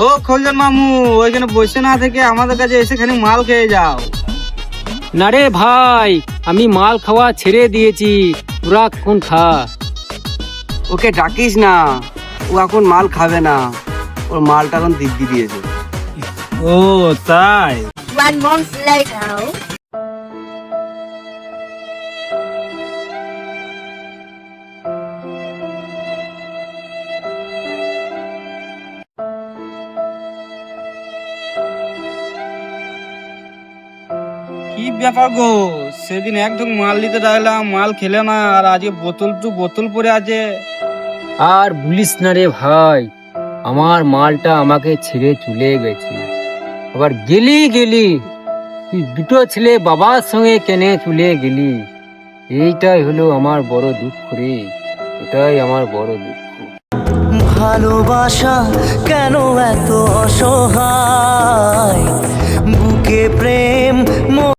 ও খোলজন মামু, ওইখানে বসে না থেকে আমাদের কাছে এসে খানি মাল খেয়ে যাও। না রে ভাই, আমি মাল খাওয়া ছেড়ে দিয়েছি, তোরা কোন খা। ওকে ডাকিস না, ও এখন মাল খাবে না, ওর মালটা এখন দিব্যি দিয়েছে। ও তাই? 1 month later. কি ব্যাপার গো, সেদিন এক ঢোক মাল নিতে চাইলাম, মাল খেলে না, আর আজকে বোতল টু বোতল পরে আছে। আর বলিস না রে ভাই, আমার মালটা আমাকে ছেড়ে চলে গেছে। আবার গেলি তুই দুটো ছেলে বাবার সঙ্গে কেনে চলে গেলি। এইটাই হলো আমার বড় দুঃখ রে, এটাই আমার বড় দুঃখ। ভালোবাসা কেন এত অসহায়, বুকে প্রেম